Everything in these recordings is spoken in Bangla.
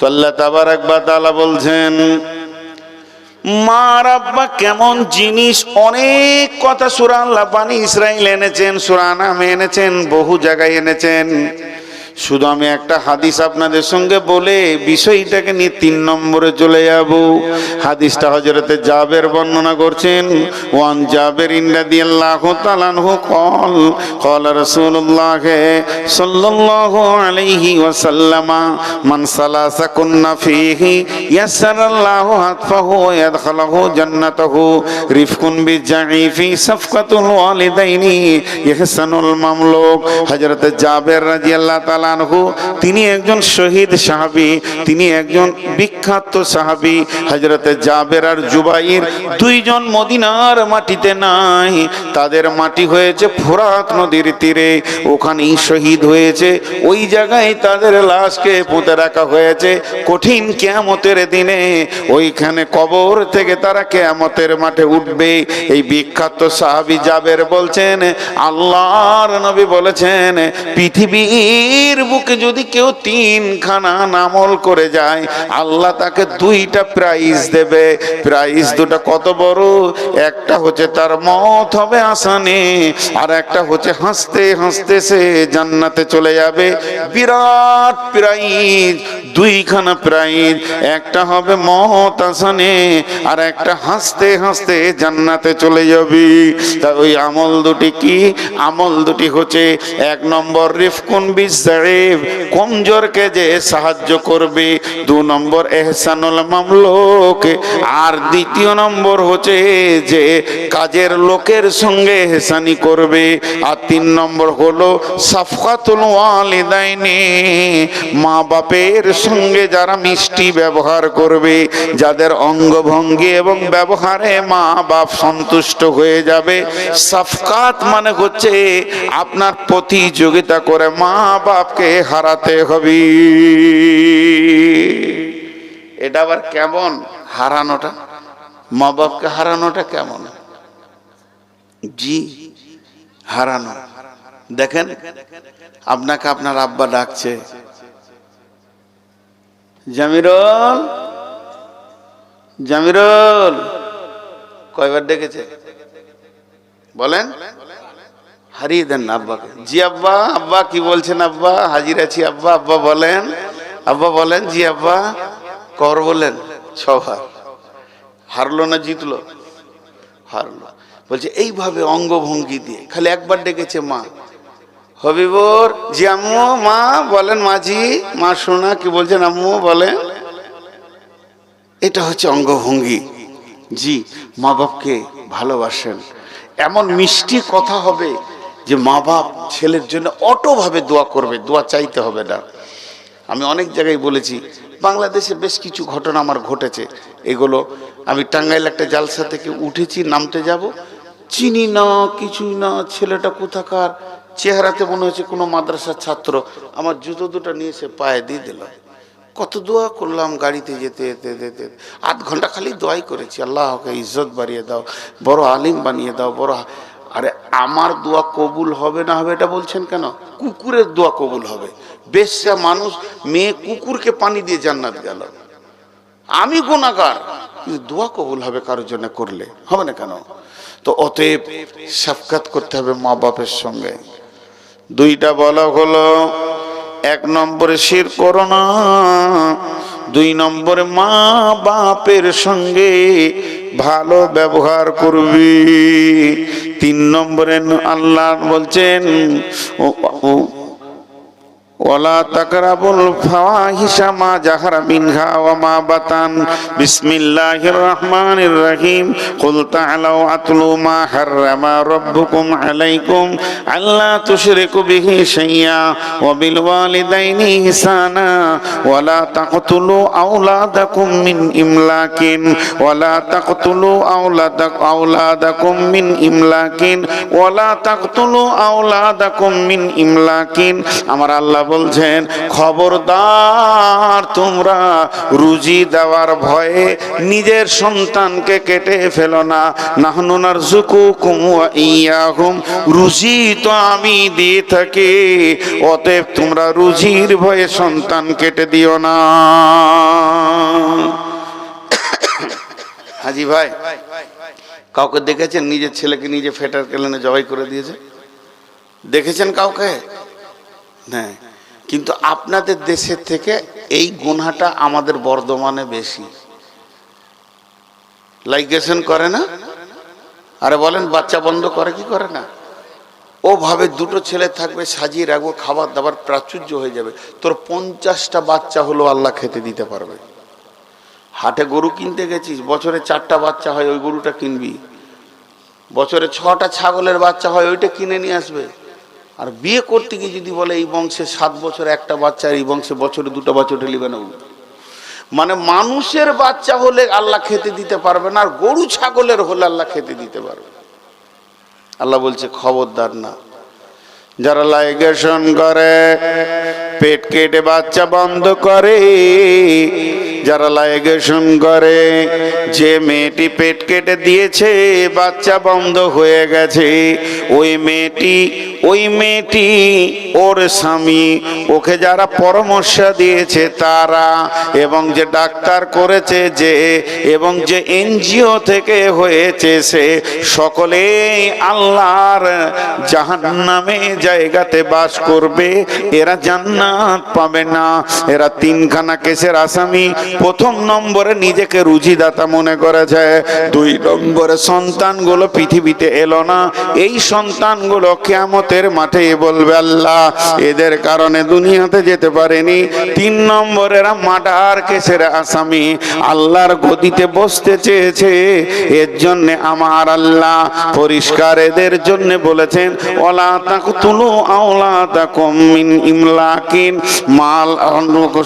তো আল্লাহ তাবারক ওয়া তাআলা বলছেন মা আর আব্বা কেমন জিনিস। অনেক কথা সূরা আল্লাহ বানী ইসরাইল এনেছেন, সূরা আনামে এনেছেন, বহু জায়গায় এনেছেন। শুধু আমি একটা হাদিস আপনাদের সঙ্গে বলে বিষয়টাকে নিয়ে 3 নম্বরে চলে যাব। হাদিসটা হযরতে জাবের বর্ণনা করছেন। ওয়ান জাবের রাদিয়াল্লাহু তাআলা আনহু قال قال رسول الله صلى الله عليه وسلم من سلس كن فيه يسر الله حتفه ويدخله جنته رفق بالضعيف صفقة الوالدين يحسن المملوك। হযরতে জাবের রাদিয়াল্লাহু তাআলা তিনি একজন শহীদ সাহাবী, তিনি একজন বিখ্যাত সাহাবী। হযরতে জাবের আর জুবাইর দুইজন মদিনার মাটিতে নাই, তাদের মাটি হয়েছে ফোরাত নদীর তীরে, ওখানেই শহীদ হয়েছে। ওই জায়গায় তাদের লাশকে পুঁতে রাখা হয়েছে। কঠিন কিয়ামতের দিনে ওইখানে কবর থেকে তারা কিয়ামতের মাঠে উঠবে। এই বিখ্যাত সাহাবী জাবের বলছেন আল্লাহর নবী বলেছেন পৃথিবীর বুকে যদি কেউ 3খানা আমল করে যায় আল্লাহ তাকে 2টা প্রাইজ দেবে। প্রাইজ 2টা কত বড়? একটা হচ্ছে তার মওত হবে আসানে, আর একটা হচ্ছে হাসতে হাসতে সে জান্নাতে চলে যাবে। বিরাট প্রাইজ, 2খানা প্রাইজ। একটা হবে মওত আসানে, আর একটা হাসতে হাসতে জান্নাতে চলে যাবে। তা ওই আমল 2টি কি? আমল 2টি হচ্ছে 1 নম্বর রিফকুন বিজাইব, কমজোরকে যে সাহায্য করবে। 2 নম্বর ইহসানুল মামলুক, আর 2য় নম্বর হচ্ছে যে কাজের লোকের সঙ্গে ইহসানি করবে। আর 3 নম্বর হলো সাফকাতুল ওয়ালিদাইনি, মা বাপের সঙ্গে যারা মিষ্টি ব্যবহার করবে, যাদের অঙ্গভঙ্গি এবং ব্যবহারে মা বাপ সন্তুষ্ট হয়ে যাবে। সাফকাত মানে হচ্ছে আপনার প্রতিযোগিতা করে মা বাপকে হারাতে হবে। এটা আবার কেমন হারানোটা? মা বাপকে হারানোটা কেমন? জি, হারানো। দেখেন আপনাকে আপনার আব্বা ডাকছে, জামিরুল জামিরুল। কয়বার ডেকেছে বলেন? হারিয়ে দেন না আব্বাকে। জি আব্বা। আব্বা কি বলছেন? আব্বা হাজির আছি আব্বা। আব্বা বলেন, আব্বা বলেন। জি আব্বা। কর বলেন? 6 বার। হারলো না জিতলো? হারলো। বলছে এইভাবে অঙ্গভঙ্গি দিয়ে। খালি একবার ডেকেছে মা, হবিবর। জি আম্মু। মা বলেন। মাঝি। মা শোনা কি বলছেন? আম্মু বলেন। এটা হচ্ছে অঙ্গভঙ্গি। জি, মা বাপকে ভালোবাসেন। এমন মিষ্টি কথা হবে যে মা বাপ ছেলের জন্য অটোভাবে দোয়া করবে, দোয়া চাইতে হবে না। আমি অনেক জায়গায় বলেছি, বাংলাদেশে বেশ কিছু ঘটনা আমার ঘটেছে। এগুলো আমি টাঙ্গাইল একটা জালসা থেকে উঠেছি, নামতে যাব, চিনি না, কিছুই না। ছেলেটা কোথাকার, চেহারাতে মনে হচ্ছে কোনো মাদ্রাসার ছাত্র। আমার জুতো 2টা নিয়ে সে পায়ে দিয়ে দিল। কত দোয়া করলাম গাড়িতে যেতে যেতে যেতে, 8 ঘন্টা খালি দোয়াই করেছি, আল্লাহকে ইজ্জত বাড়িয়ে দাও, বড় আলিম বানিয়ে দাও, বড়। আরে আমার দোয়া কবুল হবে না হবে এটা বলছেন কেন? কুকুরের দোয়া কবুল হবে। বেশ্যা মানুষ, মেয়ে কুকুরকে পানি দিয়ে জান্নাত গেল। আমি গুনাহগার, কিন্তু দোয়া কবুল হবে কারোর জন্য করলে, হবে না কেন? তো অতএব সাফকাত করতে হবে মা বাপের সঙ্গে। 2টা বলা হলো, 1 নম্বরে শিরক করো না, 2 নম্বরে মা বাপের সঙ্গে ভালো ব্যবহার করবি, 3 নম্বরে আল্লাহ বলছেন ওয়ালা তাকরাবুল ফাওয়াহিশা মা জাহারা মিনহা ওয়া মা বাতান। বিসমিল্লাহির রহমানির রহিম। কুল তাআলাউ আতলু মা হাররামা রাব্বুকুম আলাইকুম আল্লা তুশরিকু বিহি শাইয়্যা ওয়া বিল ওয়ালিদাইনি ইহসানা ওয়া লা তাকতুলু আওলাদাকুম মিন ইমলাকিন ওয়া লা তাকতুলু আওলাদাকুম মিন ইমলাকিন ওয়া লা তাকতুলু আওলাদাকুম মিন ইমলাকিন। আমার আল্লাহ বলছেন খবরদার তোমরা রুজি দেওয়ার ভয়ে নিজের সন্তানকে কেটে ফেলো না। নাহনু নারযুকুকুম ওয়া ইয়াহুম, রুজি তো আমি দিয়ে থাকি, অতএব তোমরা রুজির ভয়ে সন্তান কেটে দিও না। হাজি ভাই, কাউকে দেখেছেন নিজের ছেলেকে নিজে ফেটার কেলেনে জবাই করে দিয়েছে? দেখেছেন কাউকে? না। কিন্তু আপনাদের দেশের থেকে এই গুনাহটা আমাদের বর্ধমানে বেশি। লাইগেশন করে না? আরে বলেন, বাচ্চা বন্ধ করে কি করে না? ও ভাবে দুটো ছেলে থাকবে, সাজিয়ে রাখবো, খাবার দাবার প্রাচুর্য হয়ে যাবে, তোর 50টা বাচ্চা হলো আল্লাহ খেতে দিতে পারবে। হাটে গরু কিনতে গেছিস, বছরে 4টা বাচ্চা হয়, ওই গরুটা কিনবি। বছরে 6টা ছাগলের বাচ্চা হয়, ওইটা কিনে নিয়ে আসবে। আর বিয়ে করতে গিয়ে যদি বলে এই বংশে 7 বছরে একটা বাচ্চা, এই বংশে বছরে 2টা বাচ্চা উঠে নিবে না, মানে মানুষের বাচ্চা হলে আল্লাহ খেতে দিতে পারবে না, আর গরু ছাগলের হলে আল্লাহ খেতে দিতে পারবে। আল্লাহ বলছে খবরদার না, যারা লাইগেশন করে, পেট কেটে বাচ্চা বন্ধ করে, যারা লাইগেশন করে, যে মেয়েটি পেট কেটে দিয়েছে বাচ্চা বন্ধ হয়ে গেছে, ওই মেয়েটি ওর স্বামী, ওকে যারা পরামর্শ দিয়েছে তারা, এবং যে ডাক্তার করেছে যে, এবং যে এনজিও থেকে হয়েছে সে, সকলেই আল্লাহর জাহান্নামে জায়গাতে বাস করবে, এরা জান্নাত পাবে না। এরা 3খানা কেসের আসামি। প্রথম নম্বরে নিজেকে রুজিদাতা মনে করেছে, 2 নম্বরে সন্তানগুলো পৃথিবীতে এলো না, এই সন্তানগুলো কিয়ামতের মাঠে বলবে আল্লাহ এদের কারণে দুনিয়াতে যেতে পারেনি। 3 নম্বরে এরা মার্ডার কেসের আসামি, আল্লাহর গদিতে বসতে চেয়েছে, এর জন্য আমার আল্লাহ পরিষ্কার এদের জন্য বলেছেন ওয়ালা তাকতুলু আওলাদাকুম মিন ইমলাকিন, মাল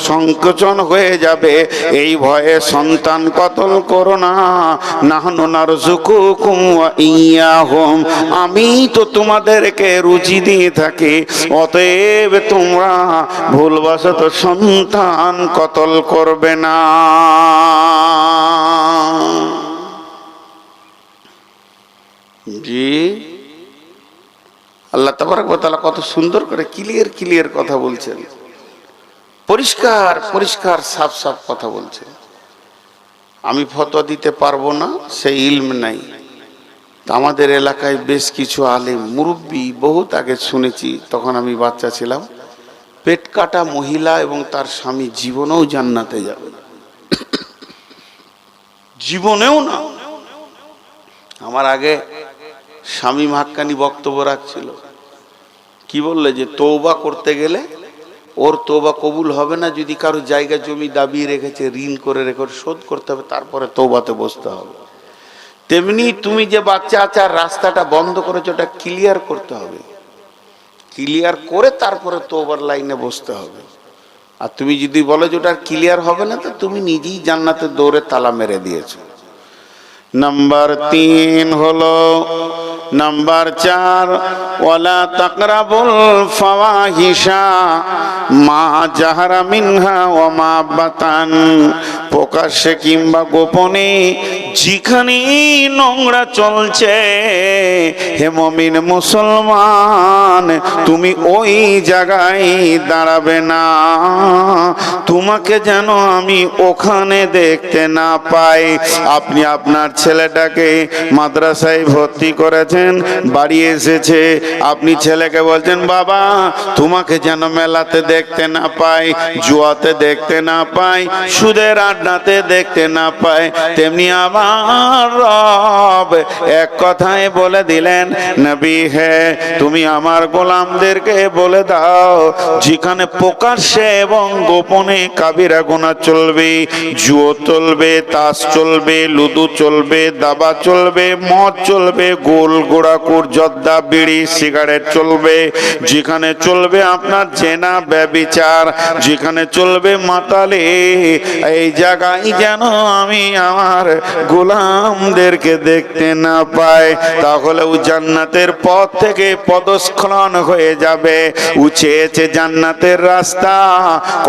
সংকোচন হয়ে যাবে এই ভয়ে সন্তান কতল করো না। নাহনু নারযুকুকুম ওয়া ইয়াহুম, আমি তো তোমাদেরকে রুজি দিয়ে থাকি, অতএব তোমরা ভুলবশত সন্তান কতল করবে না। জি, আল্লাহ তাবারক ওয়া তাআলা কত সুন্দর করে ক্লিয়ার কথা বলছেন, পরিষ্কার সাফ কথা বলছেন। আমি ফতোয়া দিতে পারবো না, সেই ইলম নাই। আমাদের এলাকায় বেশ কিছু আলেম মুরব্বী, বহুত আগে শুনেছি, তখন আমি বাচ্চা ছিলাম, পেট কাটা মহিলা এবং তার স্বামী জীবনেও জান্নাতে যাবে না, জীবনেও না। আমার আগে স্বামী হাক্কানি বক্তব্য রাখছিল, কি বললে যে তওবা করতে গেলে ওর তওবা কবুল হবে না যদি কারো জায়গা জমি দাবিয়ে রেখেছে, ঋণ করে রেখে শোধ করতে হবে, তারপরে তওবাতে বসতে হবে। তেমনি তুমি যে বাচ্চা আচার রাস্তাটা বন্ধ করেছো, ওটা ক্লিয়ার করতে হবে, ক্লিয়ার করে তারপরে তওবার লাইনে বসতে হবে। আর তুমি যদি বলো যে ওটা ক্লিয়ার হবে না, তো তুমি নিজেই জান্নাতের দৌড়ে তালা মেরে দিয়েছো। নাম্বার 3 হলো, নাম্বার 4 ওয়ালা তাকরাবুল ফাওয়াহিশা মা জাহারা মিনহা ওয়া মা বাতান, প্রকাশ্যে কিংবা গোপনে যেখানে নোংরা চলছে, হে মুমিন মুসলমান, তুমি ওই জায়গায় দাঁড়াবে না, তোমাকে যেন আমি ওখানে দেখতে না পাই। আপনি আপনার ছেলেটাকে মাদ্রাসায় ভর্তি করেছেন, বাড়ি এসেছে, আপনি ছেলেকে বলছেন বাবা তোমাকে যেন মেলাতে দেখতে না পাই, জুয়াতে দেখতে না পাই, সুদের আড্ডাতে দেখতে না পাই। তেমনি আমার রব এক কথায় বলে দিলেন, নবী হে তুমি আমার গোলামদেরকে বলে দাও, যেখানে প্রকাশ্যে এবং গোপনে কাবিরা গুনাহ চলবে, জুয়া চলবে, তাস চলবে, লুদু চলবে, দাবা চলবে, মদ চলবে, গোল গোড়াকুর, জর্দা, বিড়ি, সিগারেট চলবে, যেখানে চলবে আপনার জেনা, ব্যভিচার, যেখানে চলবে মাতালে, এই জায়গা জায়গায় যেন আমি আমার গোলামদেরকে দেখতে না পাই, তাহলে ও জান্নাতের পথ থেকে পদস্খলন হয়ে যাবে। ও চেয়েছে জান্নাতের রাস্তা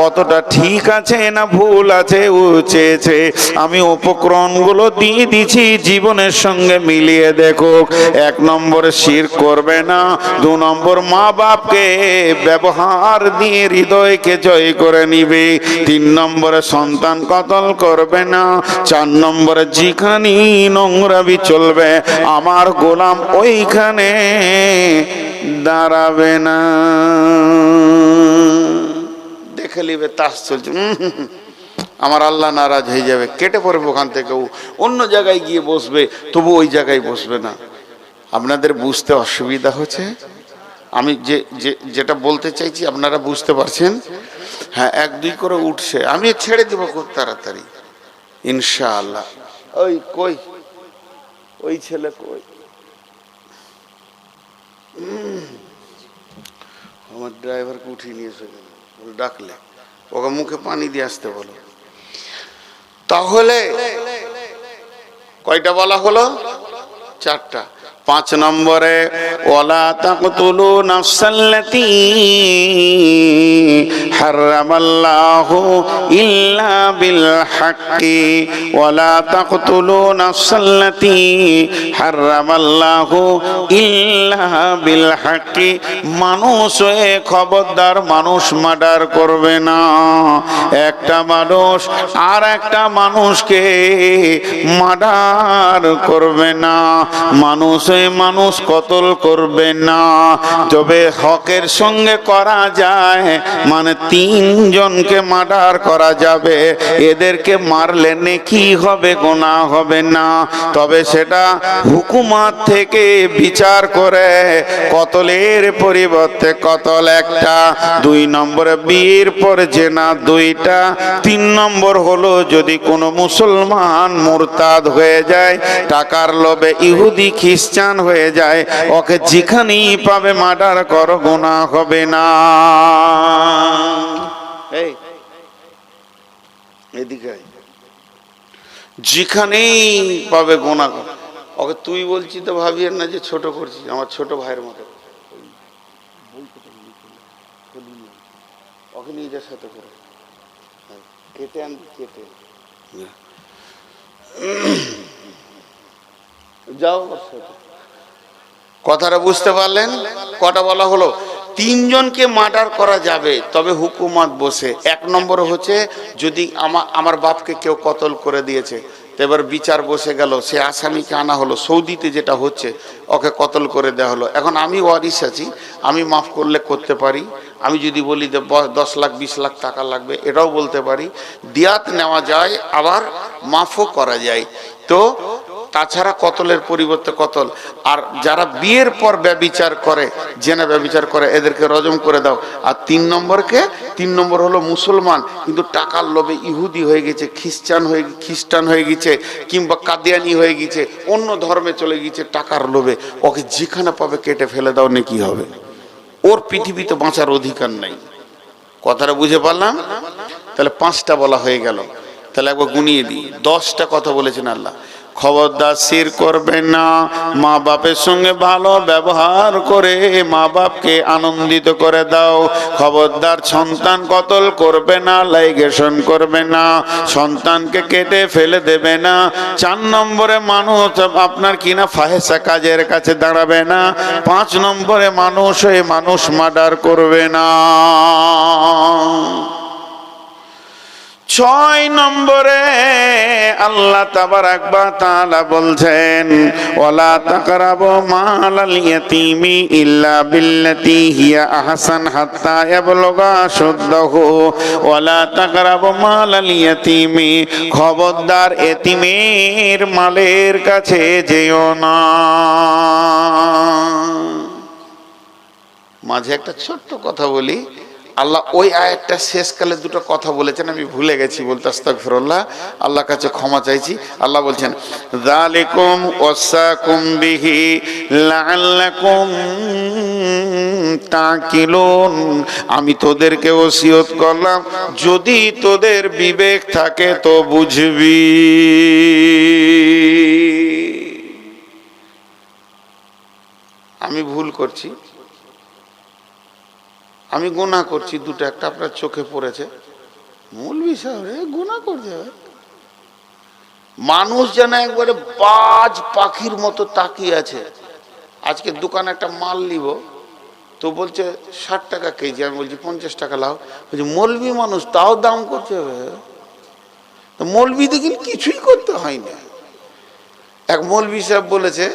কতটা ঠিক আছে না ভুল আছে, ও চেয়েছে আমি উপকরণগুলো দিয়ে দিছি জীবনের সঙ্গে মিলিয়ে দেখো। 1 নম্বরে শিরক করবে না, 2 নম্বর মা বাপকে ব্যবহার দিয়ে হৃদয়কে জয় করে নিবে, 3 নম্বরে সন্তান কতল করবে না, 4 নম্বরে যেখানে নোংরামি চলবে আমার গোলাম ওইখানে দাঁড়াবে না। দেখে নিবে তাস চলছে, আমার আল্লাহ নারাজ হয়ে যাবে, কেটে পড়বে ওখান থেকে, অন্য জায়গায় গিয়ে বসবে, তবু ওই জায়গায় বসবে না। আপনাদের বুঝতে অসুবিধা হচ্ছে? আমি যেটা বলতে চাইছি আপনারা বুঝতে পারছেন? হ্যাঁ, 1 2 করে উঠছে, আমি ছেড়ে দেব খুব তাড়াতাড়ি ইনশাআল্লাহ। ওই ছেলে কই? আমার ড্রাইভারকে উঠিয়ে নিয়েছে, ডাকলে ওকে মুখে পানি দিয়ে আসতে বলো। তাহলে কয়টা বলা হলো? 4টা। 5 নম্বরে ওয়ালা তাকতুলু নাফসাল্লাতী হারামাল্লাহু ইল্লা বিল হাক্কি, ওয়ালা তাকতুলু নাফসাল্লাতী হারামাল্লাহু ইল্লা বিল হাক্কি। মানুষ হয়ে খবরদার মানুষ মার্ডার করবে না। একটা মানুষ আর একটা মানুষকে মার্ডার করবে না, মানুষ মানুষ কতল করবে না। তবে হকের সঙ্গে করা যায়, মানে 3 জনকে মার্ডার করা যাবে, এদেরকে মারলে নেকি হবে, গুনাহ হবে না। তবে সেটা হুকুমত থেকে বিচার করে কতলের পরিবর্তে কতল 1টা, 2 নম্বরে বিয়ের পর জেনা 2টা, 3 নম্বর হলো যদি কোনো মুসলমান মুরতাদ হয়ে যায়, টাকার লোভে ইহুদি খ্রিস্টান হয়ে যায়, ওকে যেখানেই পাবে মার্ডার করো, গুনাহ হবে না। এই এদিকে যেখানেই পাবে গুনাহ করো, ওকে তুই বলছি তো ভাবিয়েন না যে ছোট করছিস, আমার ছোট ভাইয়ের মতো, ওকে নিজের সাথে করে কেটে আন, কেটে যাও ওর সাথে। কথাটা বুঝতে পারলেন? কটা বলা হলো? 3 জনকে মার্ডার করা যাবে, তবে হুকুমত বসে। 1 নম্বর হচ্ছে যদি আমার বাপকে কেউ কতল করে দিয়েছে, তো এবার বিচার বসে গেল, সে আসামিকে আনা হলো, সৌদিতে যেটা হচ্ছে, ওকে কতল করে দেওয়া হলো। এখন আমি ওয়ারিশ আছি, আমি মাফ করলে করতে পারি, আমি যদি বলি যে 10 লাখ 20 লাখ টাকা লাগবে, এটাও বলতে পারি, দিয়াত নেওয়া যায়, আবার মাফও করা যায়। তো তাছাড়া কতলের পরিবর্তে কতল। আর যারা বিয়ের পর ব্যভিচার করে, জেনা ব্যভিচার করে, এদেরকে রজম করে দাও। আর 3 নম্বর হলো মুসলমান কিন্তু টাকার লোভে ইহুদি হয়ে গেছে, খ্রিস্টান হয়ে গেছে, কিংবা কাদিয়ানি হয়ে গেছে, অন্য ধর্মে চলে গেছে টাকার লোভে, ওকে যেখানে পাবে কেটে ফেলে দাও, নেকি হবে। ওর পৃথিবীতে বাঁচার অধিকার নাই। কথাটা বুঝে পারলাম? তাহলে 5টা বলা হয়ে গেল। তাহলে একবার গুনিয়ে দিই, 10টা কথা বলেছেন আল্লাহ। খবরদার শিরক করবে না, মা বাপের সঙ্গে ভালো ব্যবহার করে মা বাপকে আনন্দিত করে দাও। খবরদার সন্তান কতল করবে না, লাইগেশন করবে না, সন্তানকে কেটে ফেলে দেবে না। 4 নম্বরে মানুষ আপনার কিনা ফাহেসা কাজের কাছে দাঁড়াবে না। 5 নম্বরে মানুষ হয়ে মানুষ মার্ডার করবে না। 6 নম্বরে আল্লাহ তাবারাক ওয়া তাআলা বলছেন ওয়ালা তাকরাবু মালাল ইয়াতীমি ইল্লা বিল্লাতী হিয়া আহসান হাত্তা ইয়াবলুগা শুদ্দাহু ওয়ালা তাকরাবু মালাল ইয়াতীমি, খবরদার এতিমের মালের কাছে যেও না। মাঝে একটা ছোট্ট কথা বলি, আল্লাহ ওই আয়াতটা শেষকালে দুটো কথা বলেছেন, আমি ভুলে গেছি বলতে, আস্তাগফিরুল্লাহ, আল্লাহর কাছে ক্ষমা চাইছি। আল্লাহ বলছেন যালিকুম ওয়াসাকুম বিহি লাআল্লাকুম তাকিলুন, আমি তোদেরকে ওসিয়ত করলাম যদি তোদের বিবেক থাকে তো বুঝবি। আমি ভুল করছি, আমি গুনাহ করছি, দুটো একটা আপনার চোখে পড়েছে, মূল বিষয় গুনাহ করতে হবে। মানুষ যেন একবারে বাজ পাখির মতো তাকিয়ে আছে। আজকে দোকানে একটা মাল নিব তো বলছে 60 টাকা কেজি, আমি বলছি 50 টাকা লাও, বলছি মৌলবি মানুষ তাও দাম করতে হবে। মৌলবি দেখি কিছুই করতে হয় না। এক মৌলবি সাহেব বলেছে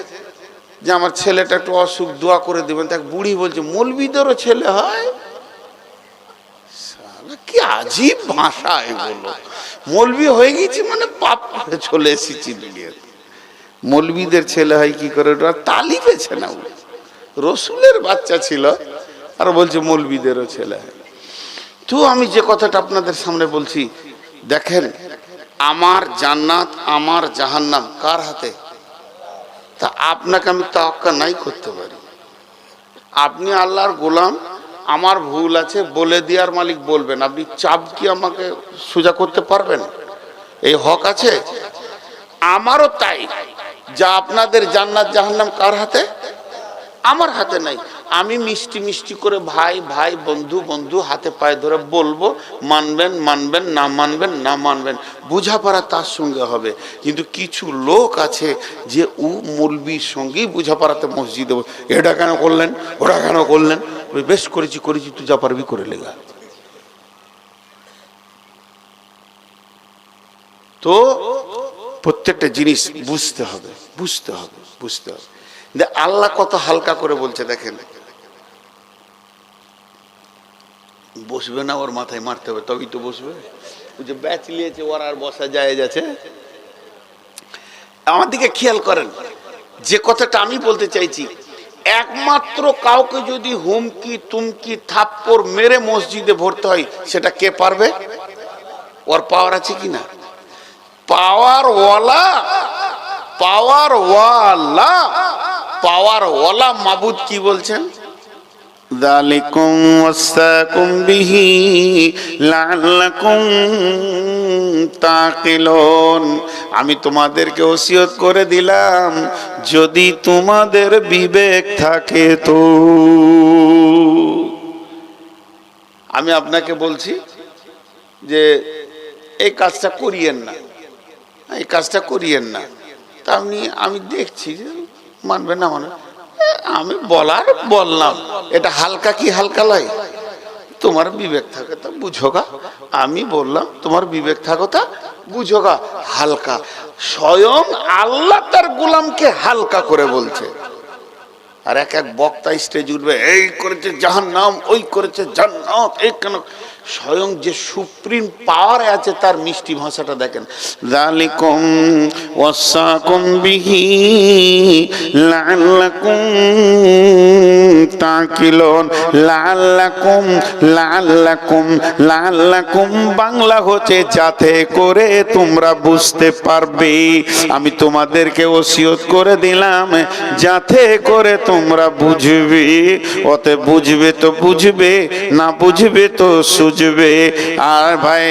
যে আমার ছেলেটা একটু অসুখ, দোয়া করে দেবেন। এক বুড়ি বলছে মৌলবিদেরও ছেলে হয়? কি আজীব ভাষা এগুলো। মৌলবি হয়ে গেছি মানে পাপ করে চলে এসেছি দুনিয়াতে। মৌলবিদের ছেলে হয় কি করে? ওরা তালি পেছে না, রসুলের বাচ্চা ছিল আর বলছে মৌলবিদেরও ছেলে হয়। তো আমি যে কথাটা আপনাদের সামনে বলছি, দেখেন আমার জান্নাত আমার জাহান্নাম কার হাতে? তা আপনাকে আমি তাওয়াক্কুল নাই করতে পারি। আপনি আল্লাহর গোলাম, আমার ভুল আছে বলে দেওয়ার মালিক বলবেন, আপনি চাপ কি আমাকে সোজা করতে পারবেন? এই হক আছে? আমারও তাই। যা আপনাদের জান্নাত জাহান্নাম কার হাতে? আমার হাতে নাই। আমি মিষ্টি মিষ্টি করে ভাই ভাই বন্ধু বন্ধু হাতে পায়ে ধরে বলবো, মানবেন মানবেন, না মানবেন না মানবেন, বোঝাপড়া তার সঙ্গে হবে। কিন্তু কিছু লোক আছে যে ও মৌলবীর সঙ্গেই বোঝাপড়াতে মসজিদে, এটা কেন করলেন ওটা কেন করলেন, বেশ করেছি করেছি তুই যা পারবি করে লেগা। তো প্রত্যেকটা জিনিস বুঝতে হবে বুঝতে হবে বুঝতে হবে। আল্লাহ কত হালকা করে বলছে দেখেন, বসবে না ওর মাথায় মারতে হবে তবেই তো বসবে। ওই যে ব্যাচ নিয়েছে ওর আর বসা যায় যাচ্ছে। আমার দিকে খেয়াল করেন, যে কথাটা আমি বলতে চাইছি, একমাত্র কাউকে যদি হুমকি তুমকি থাপ্পড় মেরে মসজিদে ভরতে হয় সেটা কে পারবে? ওর পাওয়ার আছে কিনা? পাওয়ার ওয়ালা পাওয়ার ওয়ালা পাওয়ার ওয়ালা মাবুদ কি বলছেন? যালিকুম ওয়াসাকুম বিহি লাআল্লাকুম তাকিলুন, আমি তোমাদেরকে ওসিয়ত করে দিলাম যদি তোমাদের বিবেক থাকে তো। আমি আপনাকে বলছি যে এই কাজটা করিয়েন না, এই কাজটা করিয়েন না, তা আমি দেখছি যে মানবে না মানে আমি বললাম, এটা হালকা কি হালকা লাই? তোমার বিবেক থাকে তা বুঝোগা। আমি বললাম তোমার বিবেক থাকো তা বুঝোগা, হালকা। স্বয়ং আল্লাহ তার গোলামকে হালকা করে বলছে। আর এক এক বক্তা স্টেজ উঠবে, এই করেছে জাহান্নাম, ওই করেছে জান্নাত, এই কেন? স্বয়ং যে সুপ্রিম পাওয়ার আছে তার মিষ্টি ভাষাটা দেখেন। যালিকুম ওয়াসাকুম বিহি লাআল্লাকুম তাকিলুন। লাআল্লাকুম লাআল্লাকুম লাআল্লাকুম বাংলা হচ্ছে যাতে করে তোমরা বুঝতে পারবে। আমি তোমাদেরকে ওসিয়ত করে দিলাম যাতে করে তোমরা বুঝবে। ওতে বুঝবে তো বুঝবে, না বুঝবে তো সুঝবে। আর ভাই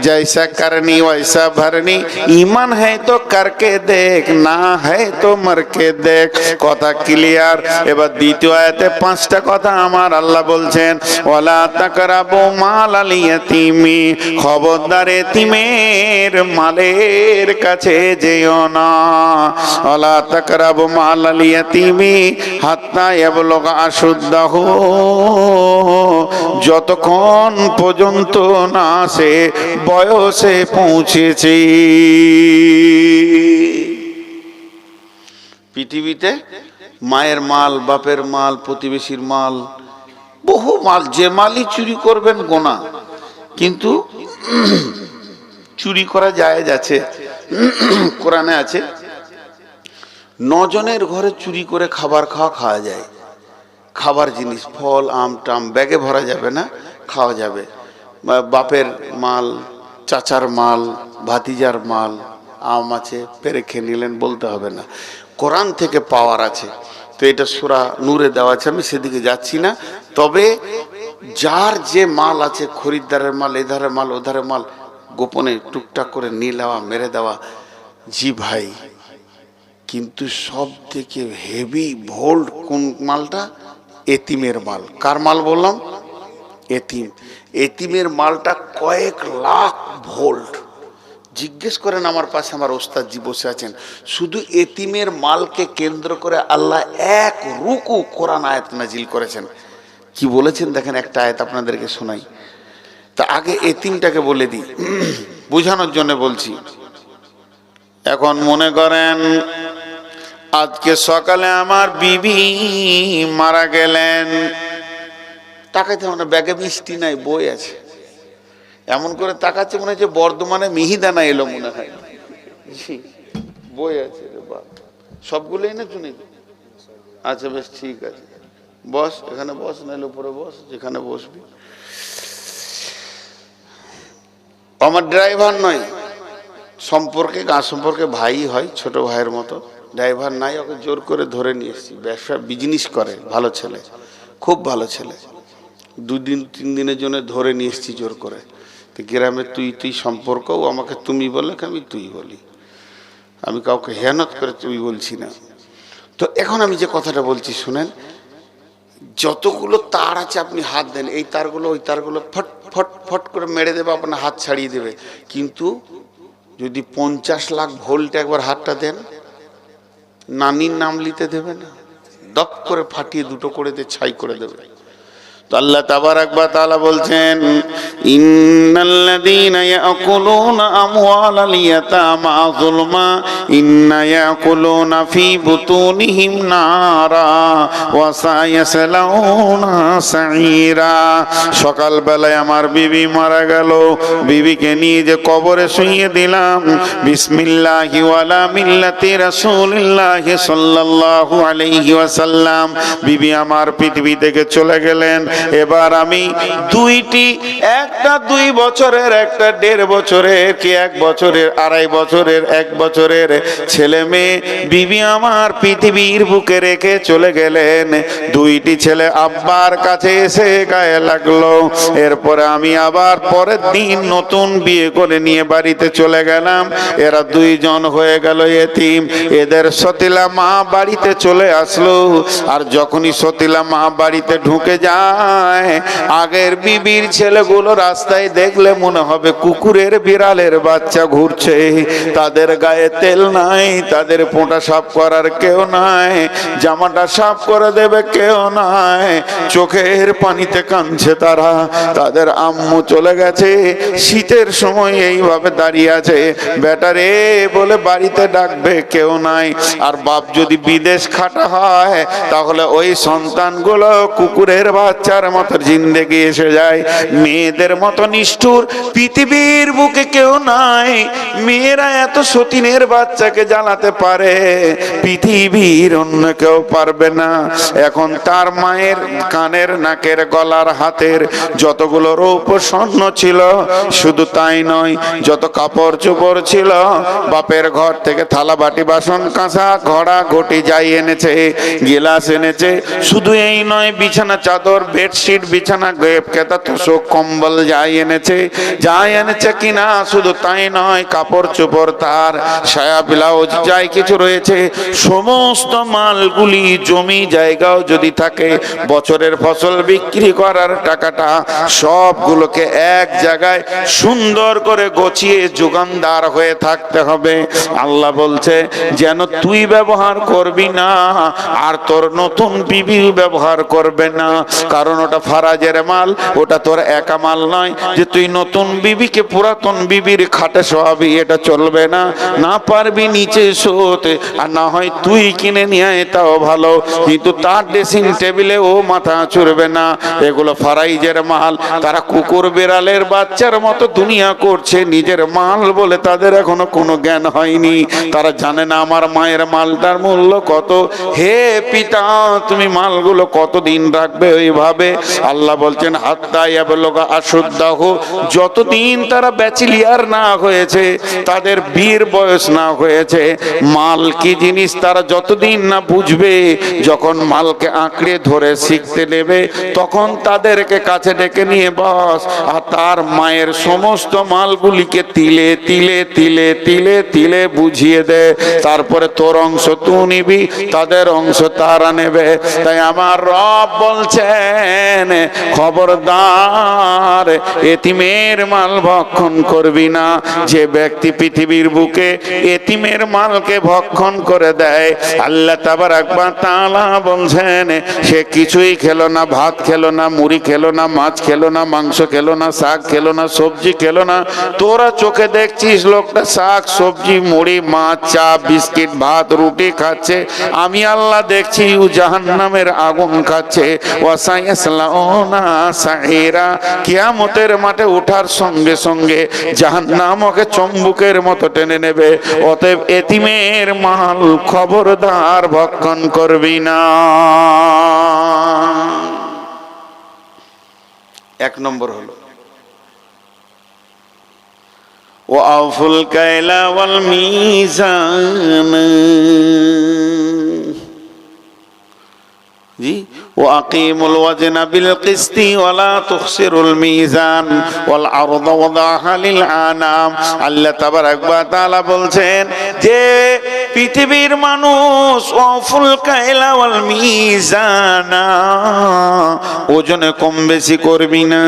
জৈসা করনি वैसा भरनी, ईमान है तो करके देख, ना है तो मर के देख। কথা ক্লিয়ার। এবার দ্বিতীয় আয়াতে 5টা কথা আমার আল্লাহ বলছেন, ওয়ালা তাকরাবু মালাল ইয়াতীমি, খবরদার এতিমের মালের কাছে যেও না। ওয়ালা তাকরাবু মালাল ইয়াতীমি হাত্তা ইয়াবলুগা আশুদ্দাহু, যতক্ষণ পর্যন্ত না সে বয়সে পৌঁছেছে। পৃথিবীতে মায়ের মাল, বাপের মাল, প্রতিবেশীর মাল, বহু মাল, যে মালই চুরি করবেন গোনা, কিন্তু চুরি করা জায়েজ আছে। কোরআনে আছে 9 জনের ঘরে চুরি করে খাবার খাওয়া যায়। খাবার জিনিস, ফল আম টাম ব্যাগে ভরা যাবে না, খাওয়া যাবে। বাপের মাল, চাচার মাল, ভাতিজার মাল, আম আছে পেরে খেয়ে নিলেন, বলতে হবে না। কোরআন থেকে পাওয়ার আছে। তো এটা সূরা নূরে দেওয়া আছে, আমি সেদিকে যাচ্ছি না। তবে যার যে মাল আছে, খরিদ্দারের মাল, এধারে মাল ওধারে মাল, গোপনে টুকটাক করে নিয়ে নেওয়া, মেরে দেওয়া, জি ভাই। কিন্তু সব থেকে হেভি ভোল্ট কোন মালটা? এতিমের মাল। কার মাল বললাম? এতিম। এতিমের মালটা কয়েক লাখ ভোল্ট। জিজ্ঞেস করেন, আমার পাশে আমার ওস্তাদজি বসে আছেন, শুধু এতিমের মালকে কেন্দ্র করে আল্লাহ এক রুকু কোরআন আয়াত নাজিল করেছেন। কি বলেছেন দেখেন, একটা আয়াত আপনাদেরকে শোনাই। তা আগে এতিমটাকে বলে দিই, বোঝানোর জন্য বলছি। এখন মনে করেন আজকে সকালে আমার বিবি মারা গেলেন, তাকাইতে মানে ব্যাগে মিষ্টি নাই, বই আছে, এমন করে তাকাচ্ছে মনে হচ্ছে বর্ধমানে মিহিদানা এলো মনে হয়। বই আছে রে বাপ, সবগুলোই না শুনি। আচ্ছা বেশ ঠিক আছে, বস, এখানে বস, নাইলে উপরে বস, যেখানে বসবি। আমার ড্রাইভার নয়, সম্পর্কে গা সম্পর্কে ভাই হয়, ছোট ভাইয়ের মতো। ড্রাইভার নাই, ওকে জোর করে ধরে নিয়ে এসেছি। ব্যবসা বিজনেস করে, ভালো ছেলে, খুব ভালো ছেলে। 2 দিন 3 দিনের জন্য ধরে নিয়ে এসেছি জোর করে। তো গ্রামে তুই সম্পর্ক, ও আমাকে তুমি বলে, আমি তুই বলি। আমি কাউকে হেয়ানত করে তুই বলছি না। তো এখন আমি যে কথাটা বলছি শুনেন, যতগুলো তার আছে আপনি হাত দেন, এই তারগুলো ওই তারগুলো ফট ফট ফট করে মেরে দেবে, আপনার হাত ছাড়িয়ে দেবে। কিন্তু যদি 50 লাখ ভোল্ট একবার হাতটা দেন, নানির নাম নিতে দেবে না, দপ করে ফাটিয়ে দুটো করে দিয়ে ছাই করে দেবে। তো আল্লাহ তাবারাক ওয়া তাআলা বলছেন, ইন্নাল্লাযীনা ইয়াকুলুনা আমওয়ালাল ইয়াতামা যুলমা ইন্না ইয়াকুলুনা ফী বুতুনিহিম নারা ওয়া সায়াসলাউনা সাঈরা। সকালবেলায় আমার বিবি মারা গেল, বিবিকে নিয়ে যে কবরে শুইয়ে দিলাম, বিসমিল্লাহি ওয়ালা মিল্লাতি রাসূলিল্লাহি সাল্লাল্লাহু আলাইহি ওয়াসাল্লাম। বিবি আমার পৃথিবী থেকে চলে গেলেন। এবার আমি দুইটি, একটা 2 বছরের, একটা 1.5 বছরের, কি 1 বছরের, 2.5 বছরের, 1 বছরের ছেলে মেয়ে বিবি আমার পৃথিবীর বুকে রেখে চলে গেলেন। 2টি ছেলে আব্বার কাছে এসে গায়ে লাগলো। এরপরে আমি আবার পরের দিন নতুন বিয়ে করে নিয়ে বাড়িতে চলে গেলাম। এরা 2 জন হয়ে গেল এতিম। এদের সতীলা মা বাড়িতে চলে আসলো। আর যখনই সতীলা মা বাড়িতে ঢুকে যায়, আগের বিবির ছেলেগুলো রাস্তায় দেখলে মনে হবে কুকুরের বিড়ালের বাচ্চা ঘুরছে। তাদের গায়ে তেল নাই, তাদের পোঁটা সাফ করার কেউ নাই, জামাটা সাফ করে দেবে কেউ নাই, চোখের পানিতে কাঁদছে তারা। তাদের আম্মু চলে গেছে, শীতের সময় এইভাবে দাঁড়িয়ে আছে, বেটারে বলে বাড়িতে ডাকবে কেউ নাই। আর বাপ যদি বিদেশ খাটা হয়, তাহলে ওই সন্তানগুলো কুকুরের বাচ্চার মতো জিন্দেগি এসে যায়। মেয়েদের মতো নিষ্ঠুর পৃথিবীর বুকে কেউ নাই। মেয়েরা এত সতীনের বাচ্চাকে জ্বালাতে পারে, পৃথিবীর অন্য কেউ পারবে না। এখন তার মায়ের কানের, নাকের, গলার, হাতের যতগুলো রূপ স্বর্ণ ছিল, শুধু তাই নয়, যত কাপড় চোপড় ছিল, বাপের ঘর থেকে থালা বাটি বাসন কাঁসা ঘড়া ঘটি যাই এনেছে, গিলাস এনেছে। শুধু এই নয়, বিছানা চাদর, বেডশিট, বিছানা কেতা, তোষক, কম্বল যাই এনেছে, কিনা। শুধু তাই নয়, কাপড় চোপড়, তার সায়া ব্লাউজ যাই কিছু রয়েছে, সমস্ত মালগুলি, জমি জায়গাও যদি থাকে, বছরের ফসল বিক্রি করার টাকাটা, সবগুলোকে এক জায়গায় সুন্দর করে গছিয়ে যোগানদার হয়ে থাকতে হবে। আল্লাহ বলছে যেন তুই ব্যবহার করবি না, আর তোর নতুন বিবি ব্যবহার করবে না। কারণ ওটা ফারাজের মাল, ওটা তোর একা মাল নয় যে তুই নতুন বিবিকে পুরাতন বিবির খাটে শোয়াবি, এটা চলবে না। না পারবি নিচে শোতে, আর না হয় তুই কিনে নিয়ে আয়, তাও ভালো, কিন্তু তার ড্রেসিং টেবিলে ও মাথা চুরবে না। এগুলো ফারাইজের মাল। তারা কুকুর বিড়ালের বাচ্চার মতো দুনিয়া করছে, নিজের মাল বলে তাদের এখনো কোনো জ্ঞান হয়নি। তারা জানে না আমার মায়ের মালটার মূল্য কত। হে পিতা, তুমি মালগুলো কতদিন রাখবে ওইভাবে? হবে। আল্লাহ বলছেন হাত্তা ইয়াবলুগা আশুদ্দাহু, যতদিন তারা ব্যাচেলিয়ার না হয়েছে, তাদের বীর বয়স না হয়েছে, মাল কি জিনিস তারা যতদিন না বুঝবে, যখন মালকে আঁকড়ে ধরে শিখতে নেবে তখন তাদেরকে কাছে ডেকে নিয়ে বস, আর তার মায়ের সমস্ত মালগুলিকে তিলে তিলে তিলে তিলে তিলে বুঝিয়ে দে, তারপরে তোর অংশ তুই নিবি, তাদের অংশ তারা নেবে। তাই আমার রব বলছেন খবরদার এতিমের মাল ভক্ষণ করবি না। যে ব্যক্তি পৃথিবীর বুকে এতিমের মালকে ভক্ষণ করে দেয়, আল্লাহ তাবারাক ওয়া তাআলা বলছেন সে কিছুই খেলো না, ভাত খেলো না, মুড়ি খেলো না, মাছ খেলো না, মাংস খেলো না, শাক খেলো না, সবজি খেলো না। তোরা চোখে দেখছিস লোকটা শাক সবজি মুড়ি মাছ চা বিস্কিট ভাত রুটি খাচ্ছে, আমি আল্লাহ দেখছি ও জাহান্নামের আগুন খাচ্ছে। ওয়াসায়াসলাউনা সাইরা, কিয়ামতের মাঠে ওঠার সঙ্গে সঙ্গে জাহান্নাম ওকে চম্বুকের মতো টেনে নেবে। অতএব এতিমের মাল খবরদার ভক্ষণ করবি না। এক নম্বর হলো ওয়াউফুল কাইলা ওয়াল মিজান, জি ওয়াকিমুল ওয়াজনা বিল কিসতি ওয়ালা তুখসিরুল মিজান ওয়াল আরদা ওয়াদাহা লিল আনাম। আল্লাহ তাবারাক ওয়া তাআলা বলছেন যে পৃথিবীর মানুষ ওয়াফুল কাইলা ওয়াল মিজানা, ওজনে কম বেশি করবি না,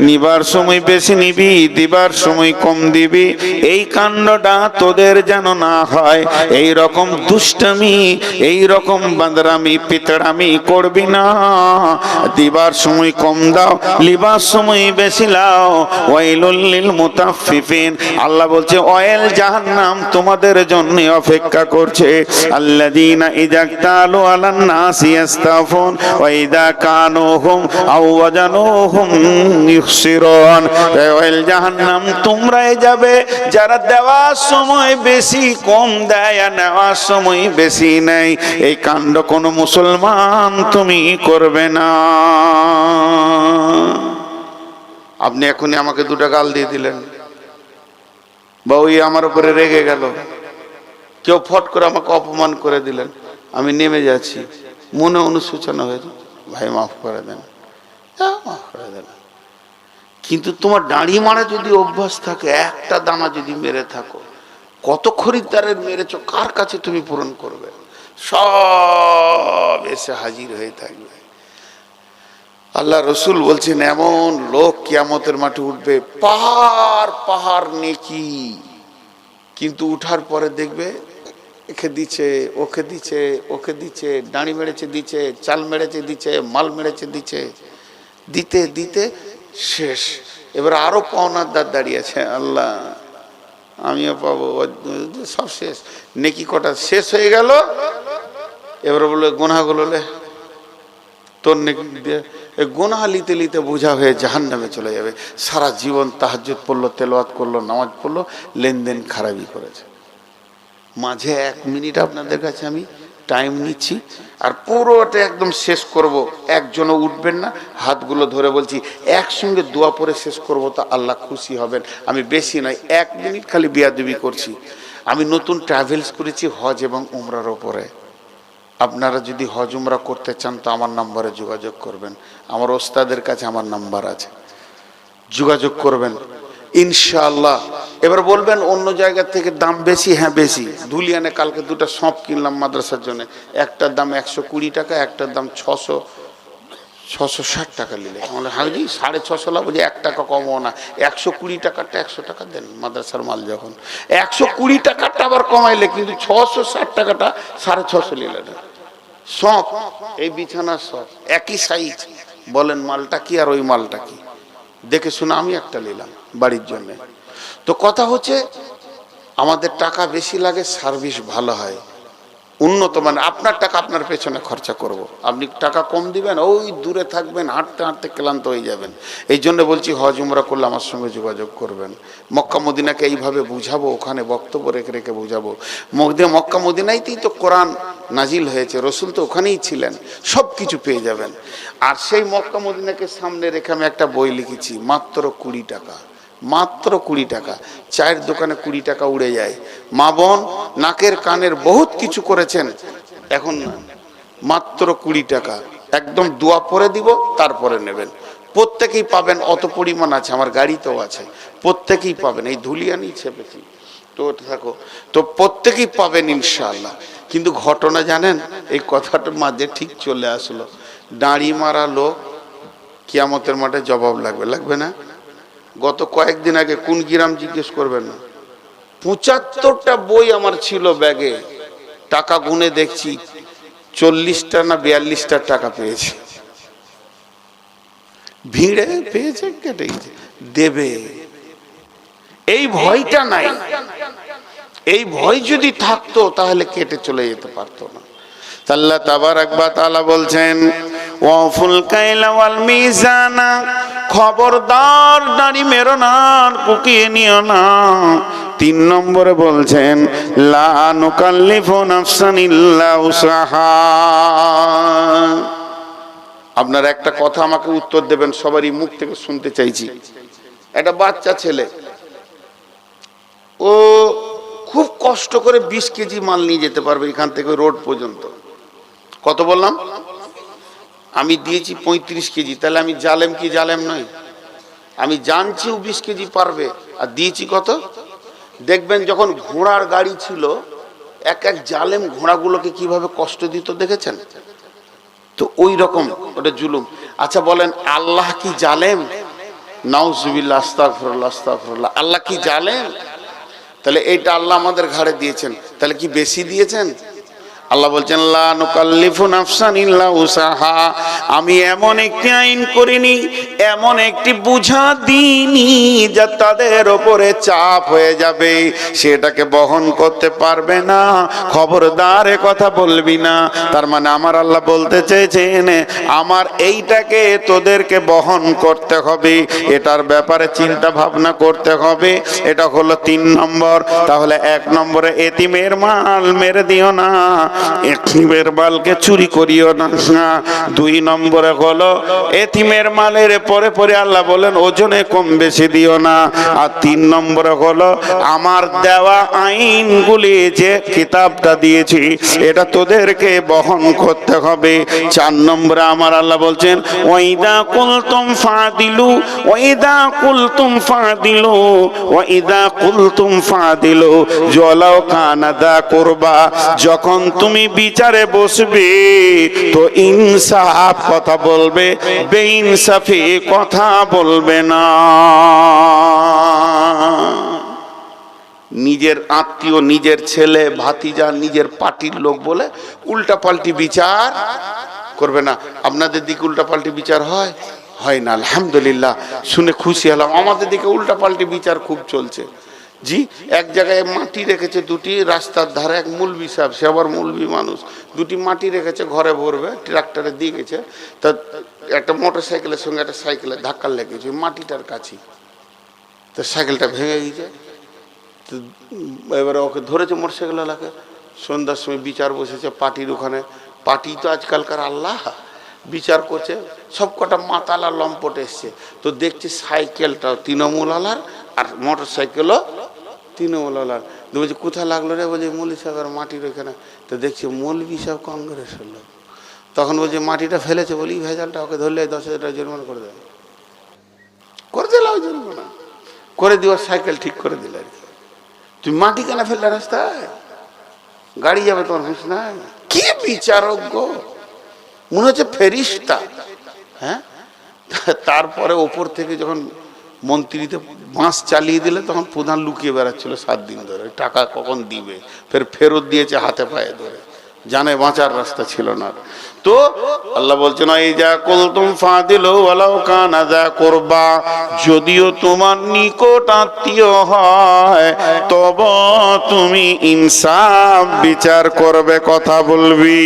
নিবার সময় বেশি নিবি, দিবার সময় কম দিবি। এই কাণ্ডটা তোদের যেন না হয়। এই রকম দুষ্টামি, এই রকম বান্দরামি পিতড়ামি করবি না। দিবার সময় কম দাও, লিবার সময় বেশি লাও। ওয়াইলুল লিল মুতাফফিফিন, আল্লাহ বলছে অয়েল জাহান্নাম তোমাদের জন্য অপেক্ষা করছে। আল্লাযীনা ইযা তালু আলান নাসি ইস্তাফুন ওয়া ইযা কানুহুম আও ওয়াজানুহুম ইখসিরুন। অয়েল জাহান্নাম তোমরাই যাবে যারা দেওয়ার সময় বেশি কম দেয় আর নেওয়ার সময় বেশি নেয়। এই কাণ্ড কোন মুসলমান তুমি করবে না। আপনি এখনই আমাকে দুটো গাল দিয়ে দিলেন, বা ওই আমার উপরে রেগে গেল, কেউ ফট করে আমাকে অপমান করে দিলেন, আমি নেমে যাচ্ছি, মনে অনুশোচনা হয়েছে, ভাই মাফ করে দেন, মাফ করে দেন। কিন্তু তোমার দাঁড়ি মারা যদি অভ্যাস থাকে, একটা দানা যদি মেরে থাকো, কত খরিদ্দারের মেরেছ, কার কাছে তুমি পূরণ করবে? সব এসে হাজির হয়ে থাকবে। আল্লাহ রসুল বলছেন এমন লোক কিয়ামতের মাঠে উঠবে, পাহাড় পাহাড় নেকি, কিন্তু উঠার পরে দেখবে একে দিচ্ছে, ওকে দিচ্ছে, ওকে দিচ্ছে, দাঁড়ি মেরেছে দিচ্ছে, চাল মেরেছে দিচ্ছে, মাল মেরেছে দিচ্ছে, দিতে দিতে শেষ। এবার আরো পাওনার দাঁত দাঁড়িয়েছে, আল্লাহ আমিও পাবো, সব শেষ, নেকি কটা শেষ হয়ে গেল। এবার বললো গোনাগুলো লে তোর নেকি দিয়ে, গোনা লিতে লিতে বোঝা হয়ে জাহান্নামে চলে যাবে। সারা জীবন তাহাজ্জুদ পড়লো, তেলাওয়াত করলো, নামাজ পড়লো, লেনদেন খারাপই করেছে। মাঝে 1 মিনিট আপনাদের কাছে আমি টাইম নিচ্ছি, আর পুরোটা একদম শেষ করব। একজনও উঠবেন না, হাতগুলো ধরে বলছি একসঙ্গে দোয়া পড়ে শেষ করব, তা আল্লাহ খুশি হবেন। আমি বেশি নয়, 1 মিনিট খালি বিয়াদবি করছি। আমি নতুন ট্রাভেলস করেছি হজ এবং উমরার ওপরে। আপনারা যদি হজ উমরা করতে চান তো আমার নম্বরে যোগাযোগ করবেন, আমার ওস্তাদের কাছে আমার নাম্বার আছে, যোগাযোগ করবেন ইনশাআল্লাহ। এবার বলবেন অন্য জায়গা থেকে দাম বেশি, হ্যাঁ বেশি। ধুলিয়ানে কালকে 2টা সঁপ কিনলাম মাদ্রাসার জন্য, একটার দাম 120 টাকা, একটার দাম 660 টাকা নিলে। আমাদের হাজি 650 লাভ, বলছি 1 টাকা কমও না, 120 টাকাটা 100 টাকা দেন মাদ্রাসার মাল যখন, 120 টাকাটা আবার কমাইলে, কিন্তু 660 টাকাটা 650 নিলে না। সঁপ, এই বিছানার সঁপ একই সাইজ, বলেন মালটা কি আর ওই মালটা কি? দেখে শুনে আমি একটা নিলাম বাড়ির জন্য। তো কথা হচ্ছে আমাদের টাকা বেশি লাগে, সার্ভিস ভালো হয়। উন্নত মানে আপনার টাকা আপনার পেছনে খরচা করব। আপনি টাকা কম দিবেন, ওই দূরে থাকবেন, হাঁটতে হাঁটতে ক্লান্ত হয়ে যাবেন। এই জন্য বলছি হজ উমরা করলে আমার সঙ্গে যোগাযোগ করবেন। মক্কা মদিনাকে এইভাবে বুঝাবো, ওখানে বক্তব্য রেখে রেখে বুঝাবো। মক্কা মদিনাইতেই তো কোরআন নাজিল হয়েছে, রসুল তো ওখানেই ছিলেন, সব কিছু পেয়ে যাবেন। আর সেই মক্কা মদিনাকে সামনে রেখে আমি একটা বই লিখেছি, মাত্র 20 টাকা, মাত্র 20 টাকা। চায়ের দোকানে 20 টাকা উড়ে যায়। মা বোন নাকের কানের বহুত কিছু করেছেন, এখন মাত্র 20 টাকা, একদম দোয়া পরে দিব, তারপরে নেবেন। প্রত্যেকেই পাবেন, অত পরিমাণ আছে, আমার গাড়িতেও আছে, প্রত্যেকেই পাবেন। এই ধুলিয়ানি ছেপেছি তো থাকো, তো প্রত্যেকেই পাবেন ইনশাআল্লাহ। কিন্তু ঘটনা জানেন, এই কথাটার মাঝে ঠিক চলে আসলো, দাঁড়ি মারা লোক কিয়ামতের মাঠে জবাব লাগবে, লাগবে না? গত কয়েকদিন আগে কোন গ্রাম জিজ্ঞেস করবেন না, 75টা বই আমার ছিল ব্যাগে, টাকা গুনে দেখছি 40টা না 42টা টাকা পেয়েছে। ভিড়ে পেয়েছে, কেটে গেছে, দেবে। এই ভয়টা নাই, এই ভয় যদি থাকতো তাহলে কেটে চলে যেতে পারতো না। আল্লাহ তাবারাক ওয়া তাআলা বলছেন, ওয়াফুল কাইলা ওয়াল মিজানা, খবরদার দাড়ি মেরো না, কুকিয়ে নিও না। 3 নম্বরে বলছেন, লা নুকাল্লিফু নাফসান ইল্লা উসাহা। আপনার একটা কথা আমাকে উত্তর দেবেন, সবারই মুখ থেকে শুনতে চাইছি। একটা বাচ্চা ছেলে, ও খুব কষ্ট করে 20 কেজি মাল নিয়ে যেতে পারবে এখান থেকে রোড পর্যন্ত। কত বললাম? আমি দিয়েছি 35 কেজি, তাহলে আমি জালেম কি জালেম নই? আমি জানছি ও 20 কেজি পারবে, আর দিয়েছি কত? দেখবেন যখন ঘোড়ার গাড়ি ছিল, এক এক জালেম ঘোড়াগুলোকে কিভাবে কষ্ট দিত দেখেছেন তো? ওই রকম ওটা জুলুম। আচ্ছা বলেন, আল্লাহ কি জালেম? নাউজুবিল্লাহ, আস্তাগফিরুল্লাহ, আস্তাগফিরুল্লাহ। আল্লাহ কি জালেম? তাহলে এইটা আল্লাহ আমাদের ঘাড়ে দিয়েছেন, তাহলে কি বেশি দিয়েছেন? আল্লাহ বলছেন, লা নুকাল্লিফু নাফসান ইল্লা উসাহা, আমি এমন একটি আইন করিনি, এমন একটি বুঝা দিইনি যা তাদের ওপরে চাপ হয়ে যাবে, সেটাকে বহন করতে পারবে না। খবরদার এ কথা বলবি না। তার মানে আমার আল্লাহ বলতে চেয়েছেন, আমার এইটাকে তোদেরকে বহন করতে হবে, এটার ব্যাপারে চিন্তা ভাবনা করতে হবে। এটা হলো 3 নম্বর। তাহলে 1 নম্বরে এতিমের মাল মেরে দিও না, এতিমের মালকে চুরি করিও না। 2 নম্বরে হলো এতিমের মালের পরে পরে আল্লাহ বলেন ওজনে কম বেশি দিও না। আর 3 নম্বরে হলো আমার দেওয়া আইনগুলি, যে কিতাবটা দিয়েছি, এটা তোদেরকে বহন করতে হবে। 4 নম্বরে আমার আল্লাহ বলছেন, ওয়াইদা কুলতুম ফাদিলু, ওয়াইদা কুলতুম ফাদিলু, ওয়াইদা কুলতুম ফাদিলু জলাও কানাদা করবা, যখন তুমি বিচারে বসবে তো ইনসাফ কথা বলবে, বেইনসাফি কথা বলবে না। নিজের আত্মীয়, নিজের ছেলে, ভাতিজা, নিজের পার্টির লোক বলে উল্টা পাল্টি বিচার করবে না। আপনাদের দিকে উল্টা পাল্টি বিচার হয়? হয় না, আলহামদুলিল্লাহ, শুনে খুশি হলাম। আমাদের দিকে উল্টা পাল্টি বিচার খুব চলছে। জি, এক জায়গায় মাটি রেখেছে 2টি রাস্তার ধারে, এক মুলবি সাহেব, সে আবার মুলবি মানুষ, 2টি মাটি রেখেছে, ঘরে ভরবে, ট্রাক্টরে দিয়ে গেছে, তা একটা মোটর সাইকেলের সঙ্গে একটা সাইকেলের ধাক্কা লেগেছে মাটিটার কাছে, তো সাইকেলটা ভেঙে গেছে। তো এবারে ওকে ধরেছে মোটর সাইকেলওয়ালাকে, সন্ধ্যার সময় বিচার বসেছে পার্টির ওখানে। পার্টি তো আজকালকার আল্লাহ, বিচার করছে, সব কটা মাতালা লম্পট এসছে, তো দেখছে সাইকেলটাও তৃণমূলালার আর মোটর সাইকেলও তৃণমূলালার। বলছে কোথায় লাগলো রে? বলছে মৌলী সাহেবের মাটির ওইখানে। তো দেখছি মৌলবি সাহেব কংগ্রেসের লোক। তখন বলছে মাটিটা ফেলেছে বলি ভেজালটা, ওকে ধরলে 10,000 টাকা জরিমানা করে দেয়। করে দিল ওই জরিমানা করে দেওয়ার, সাইকেল ঠিক করে দিল আর কি। তুমি মাটি কেন ফেললে রাস্তায়? গাড়ি যাবে, তোমার হুঁশ নাই? কি বিচারক, মনে হচ্ছে ফেরিস্তা। হ্যাঁ, তারপরে ওপর থেকে যখন মন্ত্রীতে বাঁশ চালিয়ে দিলে, তখন প্রধান লুকিয়ে বেড়াচ্ছিল 7 দিন ধরে, টাকা কখন দিবে, ফেরত দিয়েছে হাতে পায়ে ধরে, জানে বাঁচার রাস্তা ছিল না। তো আল্লাহ বলছেন এই যা কুলতুম ফাদিলু ওয়ালাউ কানা যা কুরবা, যদিও তোমার নিকট আত্মীয় হয় তবে তুমি ইনসাফ বিচার করবে, কথা বলবি।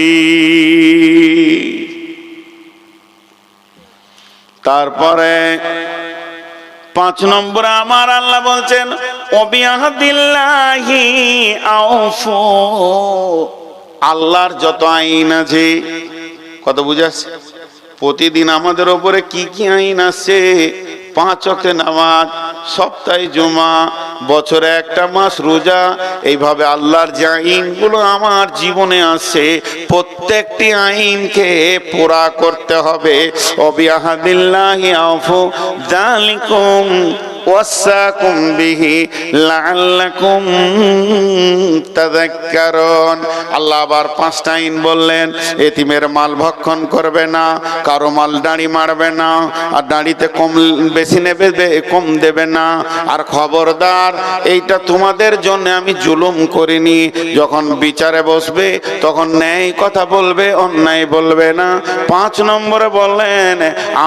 তারপরে 5 নম্বরে আমার আল্লাহ বলছেন ওবিয়াহদিল্লাহি আউফু, আল্লাহর যত আইন আছে, কত বুঝাচ্ছে প্রতিদিন আমাদের উপরে কি কি আইন আছে, 5 ওয়াক্ত নামাজ, সপ্তাহে জুমা, বছরে একটা মাস রোজা, এইভাবে আল্লাহর যে আইনগুলো আমার জীবনে আছে প্রত্যেকটি আইনকে পুরা করতে হবে। ওবিয়াহদিল্লাহি আউফু যালিকুম ওয়াসাকুম বিহি লাআল্লাকুম তাযাক্কারুন। আল্লাহ আবার 5টা আইন বললেন, এতিমের মাল ভক্ষণ করবে না, কারো মাল দাঁড়ি মারবে না, আর দাঁড়িতে কম বেশি নেবে কম দেবে না, আর খবরদার এইটা তোমাদের জন্য আমি জুলুম করিনি, যখন বিচারে বসবে তখন ন্যায় কথা বলবে, অন্যায় বলবে না। 5 নম্বরে বললেন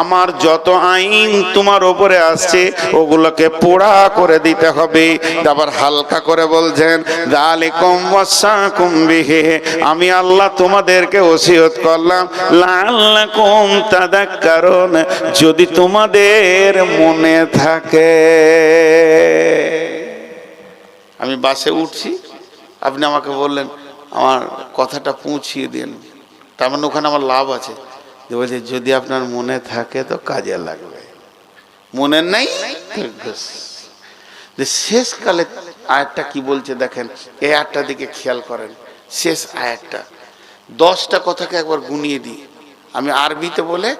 আমার যত আইন তোমার উপরে আসছে ওগুলোকে পোড়া করে দিতে হবে। আবার হালকা করে বলছেন যালিকুম ওয়াসাকুম বিহি, আমি আল্লাহ তোমাদেরকে ওসিয়ত করলাম লাআল্লাকুম তাযাক্কারুন, যদি তোমাদের মনে থাকে। আমি বাসে উঠছি, আপনি আমাকে বললেন আমার কথাটা পৌঁছিয়ে দিন, তার মানে ওখানে আমার লাভ আছে। বলছে যদি আপনার মনে থাকে তো কাজে লাগবে, মনে নাই যে শেষকালে আয়াতটা কি বলছে দেখেন, এই আয়াতটা দিকে খেয়াল করেন। শেষ আয়াতটা 10টা কথাকে একবার গুনিয়ে দিই, আমি আরবিতে বলে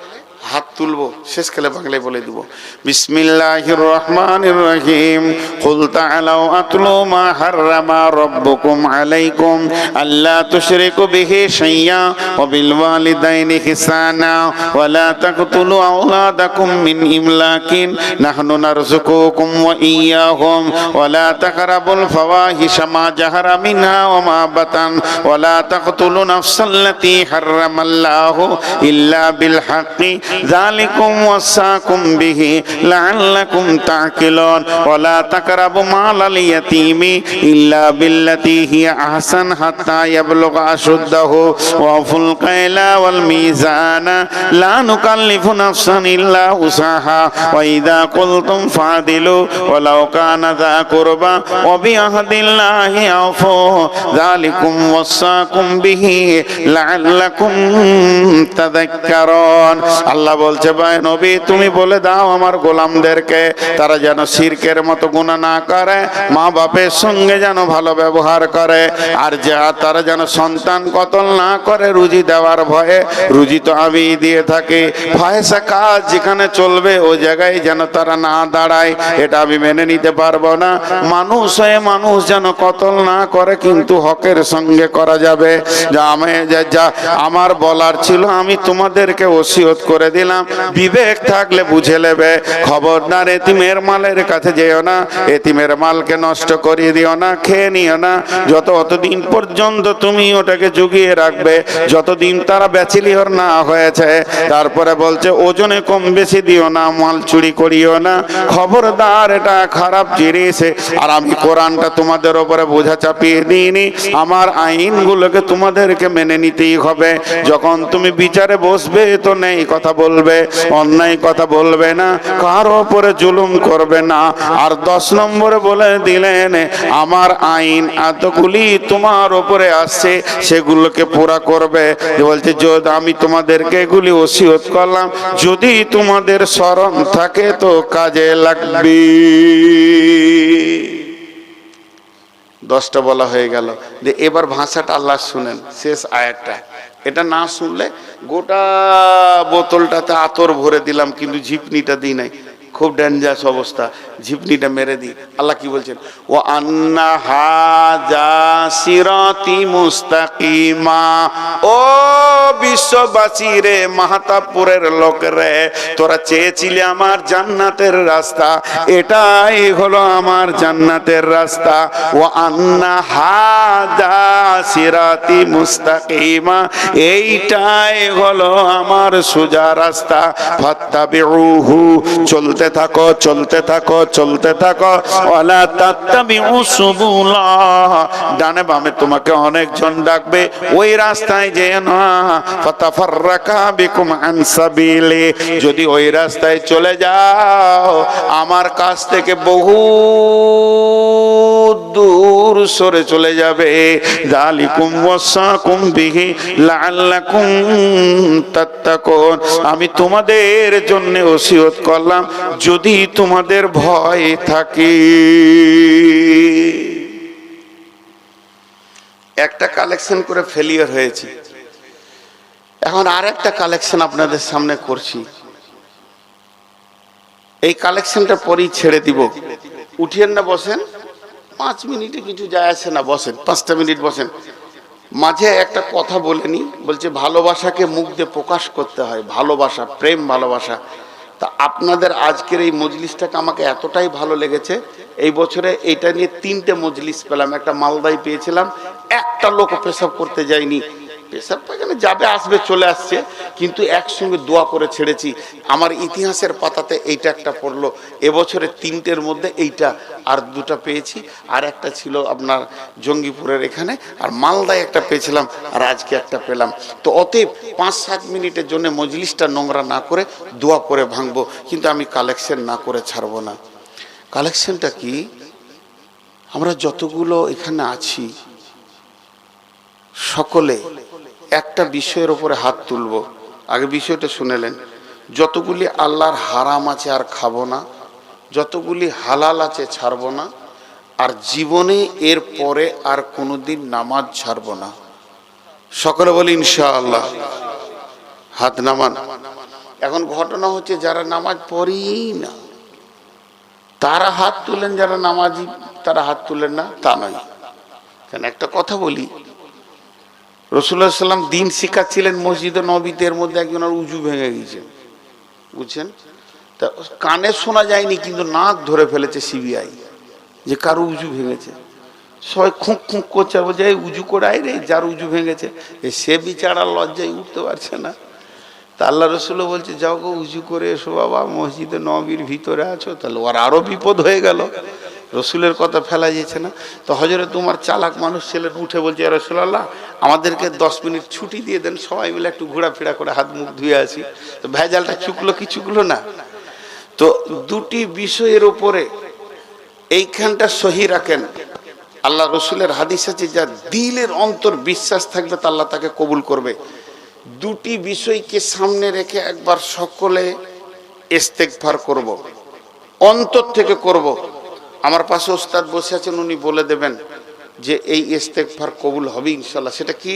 হাত তুলবো, শেষকালে বাংলায় বলে দিব। বিসমিল্লাহির রহমানির রহিম, কুল তাআলাউ আতলু মা হাররামা রাব্বুকুম আলাইকুম আল্লা তুশরিকু বিহি শাইয়্যা ওয়া বিল ওয়ালিদাইনি ইহসানা ওয়া লা তাকতুলু আওলাদাকুম মিন ইমলাকিন নাহনু নারযুকুকুম ওয়া ইয়্যাহুম ওয়া লা তাকরাবুল ফাওয়াহিশা মা জাহারা মিনহা ওয়া মা বাতান ওয়া লা তাকতুলু নাফসাল্লাতী হাররামাল্লাহু ইল্লা বিল হাক্কি যালিকুম ওয়াসাকুম বিহি লাআল্লাকুম তা'কিলুন ওয়া লা তাকরাবু মালাল ইয়াতীমি ইল্লা বিল্লাতী হিয়া আহসান হাত্তা ইয়াবলুগা আশুদ্দাহু ওয়া ফুল কাইলা ওয়াল মিজানা লা নুকাল্লিফু নাফসান ইল্লা উসাহা ওয়া ইযা কুলতুম ফাদিলু ওয়ালাউ কানা যা কুরবা ওয়া বিআহদিল্লাহি আউফু যালিকুম ওয়াসাকুম বিহি লাআল্লাকুম তাযাক্কারুন। আল্লাহ বলছে ভাই নবী তুমি বলে দাও আমার গোলামদেরকে তারা যেন শিরকের মতো গুনাহ না করে, মা বাপের সঙ্গে যেন ভালো ব্যবহার করে, আর তারা যেন সন্তান কতল না করে রুজি দেওয়ার ভয়ে, রুজি তো আমি দিয়ে থাকি, ফাহেসা কাজ যেখানে চলবে ওই জায়গায় যেন তারা না দাঁড়ায়, এটা আমি মেনে নিতে পারবো না। মানুষ হয়ে মানুষ যেন কতল না করে, কিন্তু হকের সঙ্গে করা যাবে। যা আমার বলার ছিল আমি তোমাদেরকে ওসিয়ত করে দিলাম, বিবেক থাকলে বুঝে নেবে। খবরদার এতিমের মালের কাছে যেও না, এতিমের মালকে নষ্ট করিয়ে দিও না, খেয়ে নিও না, অতদিন পর্যন্ত তুমি ওটাকে জুগিয়ে রাখবে যতদিন তারা ব্যাচিলিয়র না হয়েছে। তারপরে বলছে ওজনে কম বেশি দিও না, মাল চুরি করিও না, খবরদার এটা খারাপ জিনিস। আর আমি কোরআনটা তোমাদের উপরে বোঝা চাপিয়ে দিইনি, আমার আইনগুলোকে তোমাদেরকে মেনে নিতেই হবে। যখন তুমি বিচারে বসবে তো নেই কথা বলবে, অন্যায় কথা বলবে না, কারো উপরে জুলুম করবে না। আর 10 নম্বরে বলে দিলেন আমার আইন এতগুলি তোমার উপরে আসছে সেগুলোকে পুরা করবে। বলছে যদি আমি তোমাদেরকে এগুলি ওসিয়ত করলাম, যদি তোমাদের স্মরণ থাকে তো কাজে লাগবে। 10টা বলা হয়ে গেল, যে এবার ভাষাটা আল্লাহ শুনেন, শেষ আয়াতটা। এটা না শুনলে গোটা বোতলটাতে আতর ভরে দিলাম কিন্তু ঝিপনিটা দিই নাই, খুব ডেঞ্জারাস অবস্থা, ঝিপনিটা মেরে দিই। আল্লাহ কি বলছেন? ও আন্না হাযা সিরাতি মুস্তাকিমা। ও বিশ্ববাসী রে, মাহতাবপুরের লোক রে, তোরা চেয়েছিলে আমার জান্নাতের রাস্তা, এটাই হলো আমার জান্নাতের রাস্তা। ও আন্না হাযা সিরাতি মুস্তাকিমা, এইটাই হলো আমার সোজা রাস্তা। ফাত্তাবিউহু, চলতে থাকো চলতে থাকো চলতে থাকো। ওয়ালা তাত্তাবিউ সুবুলা, ডানে বামে তোমাকে অনেকজন ডাকবে, ওই রাস্তায় যেও না। ফাতাফাররাকা বিকুম আন সাবিলি, যদি ওই রাস্তায় চলে যাও আমার কাছ থেকে বহু দূর সরে চলে যাবে। যালিকুম ওয়াসাকুম বিহি লাআল্লাকুম তাত্তাকুন, আমি তোমাদের জন্য ওসিয়ত করলাম যদি তোমাদের ভয় থাকে। একটা কালেকশন করে ফেলিয়ার হয়েছে, এখন আর একটা কালেকশন আপনাদের সামনে করছি। এই কালেকশনটা পরেই ছেড়ে দিব। উঠিয়েন না, বসেন। 5 মিনিটে কিছু যায় আসে না, বসেন। 5টা মিনিট বসেন। মাঝে একটা কথা বলেনি, বলছে ভালোবাসাকে মুখ দিয়ে প্রকাশ করতে হয়, ভালোবাসা, প্রেম, ভালোবাসা। তা আপনাদের আজকের এই মজলিসটাকে আমাকে এতটাই ভালো লেগেছে, এই বছরে এইটা নিয়ে 3টে মজলিস পেলাম। একটা মালদায় পেয়েছিলাম, একটা লোক পেশাব করতে যায়নি, পেশাব পায়খানা যাবে আসবে চলে আসছে, কিন্তু একসঙ্গে দোয়া করে ছেড়েছি। আমার ইতিহাসের পাতাতে এইটা একটা পড়লো। এবছরে 3টের মধ্যে এইটা, আর 2টা পেয়েছি, আর একটা ছিল আপনার জঙ্গিপুরের এখানে, আর মালদায় একটা পেয়েছিলাম, আর আজকে একটা পেলাম। তো অতএব 5-7 মিনিটের জন্য মজলিসটা নোংরা না করে দোয়া করে ভাঙবো, কিন্তু আমি কালেকশন না করে ছাড়বো না। কালেকশনটা কি? আমরা যতগুলো এখানে আছি সকলে একটা বিষয়ের উপরে হাত তুলব। আগে বিষয়টা শুনেলেন, যতগুলি আল্লাহর হারাম আছে আর খাবো না, যতগুলি হালাল আছে ছাড়বো না, আর জীবনে এর পরে আর কোনোদিন নামাজ ছাড়বো না। সকলে বলি ইনশাআল্লাহ। হাত নামান। এখন ঘটনা হচ্ছে যারা নামাজ পড়েই না তারা হাত তুলেন, যারা নামাজি তারা হাত তুলেন না, তা নয়। কেন একটা কথা বলি, রাসূলুল্লাহ সাল্লাল্লাহু আলাইহি ওয়াসাল্লাম দিন শিখাচ্ছিলেন মসজিদে নববীর মধ্যে একজনের উজু ভেঙে গেছে, বুঝছেন? তা কানে শোনা যায়নি, কিন্তু নাক ধরে ফেলেছে সিবিআই যে কারো উজু ভেঙেছে। সবাই খুঁক খুঁক করছে, বলছে এই উজু করে আয় রে, যার উজু ভেঙেছে। সে বিচারা লজ্জায় উঠতে পারছে না। তা আল্লাহ রসুল বলছে যাও গো উজু করে এসো বাবা, মসজিদে নববীর ভিতরে আছো। তাহলে ওর আরো বিপদ হয়ে গেল, রসুলের কথা ফেলা যাচ্ছে না। তো হযরত উমর চালাক মানুষ ছিলেন, উঠে বলছে ইয়া রাসূলুল্লাহ আমাদেরকে 10 মিনিট ছুটি দিয়ে দেন, সবাই মিলে একটু ঘোরাফেরা করে হাত মুখ ধুয়ে আসি। তো ভেজালটা চুকলো কি চুকলো না? তো দুটি বিষয়ের উপরে এইখানটা সহি রাখেন। আল্লাহ রসুলের হাদিস আছে, যা দিলের অন্তর বিশ্বাস থাকবে তা আল্লাহ তাকে কবুল করবে। দুটি বিষয়কে সামনে রেখে একবার সকলে ইস্তেগফার করব, অন্তর থেকে করব। আমার পাশে ওস্তাদ বসে আছেন, উনি বলে দেবেন যে এই ইস্তেগফার কবুল হবে ইনশাআল্লাহ। সেটা কি?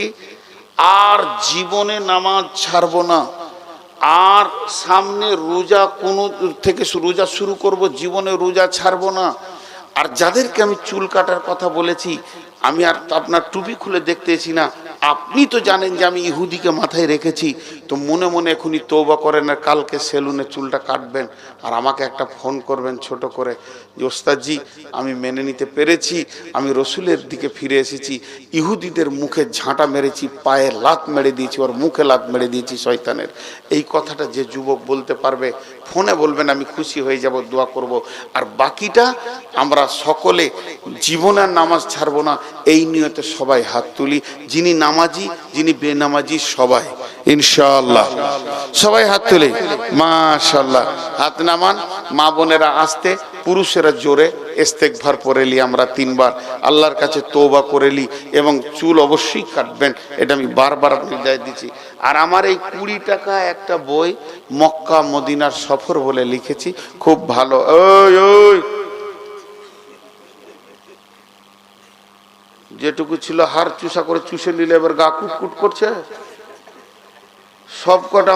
আর জীবনে নামাজ ছাড়বো না, আর সামনে রোজা কোনো থেকে রোজা শুরু করব, জীবনে রোজা ছাড়বো না। আর যাদেরকে আমি চুল কাটার কথা বলেছি, আমি আর আপনার টুপি খুলে দেখতেছি না, আপনি তো জানেন যে আমি ইহুদিকে মাথায় রেখেছি। তো মনে মনে এখনই তওবা করেন, আর কালকে সেলুনে চুলটা কাটবেন, আর আমাকে একটা ফোন করবেন ছোট করে যে ওস্তাদজি আমি মেনে নিতে পেরেছি, আমি রসুলের দিকে ফিরে এসেছি, ইহুদিদের মুখে ঝাঁটা মেরেছি, পায়ে লাত মেরে দিয়েছি, ওর মুখে লাত মেরে দিয়েছি শয়তানের। এই কথাটা যে যুবক বলতে পারবে ফোনে বলবেন, আমি খুশি হয়ে যাব, দোয়া করব। আর বাকিটা আমরা সকলে জীবনের নামাজ ছাড়বো না এই নিয়তে সবাই হাত তুলি, যিনি নামাজি যিনি বেনামাজি সবাই ইনশাআল্লাহ। সবাই হাত তুলি, মাশাআল্লাহ। হাত নামান, মা বোনেরা আসতে, পুরুষেরা জোরে ইস্তেগফার পড়েলি আমরা 3 বার, আল্লাহর কাছে তওবা করেলি, এবং চুল অবশ্যই কাটবেন, এটা আমি বারবার নির্দেশ দিচ্ছি। আর আমার এই 20 টাকা একটা বই মক্কা মদিনার সফর বলে লিখেছি, খুব ভালো। ওই ওই যেটুকু ছিল হাড় চুষা করে চুষে নিলে এবার গা কুটকুট করছে সব কটা।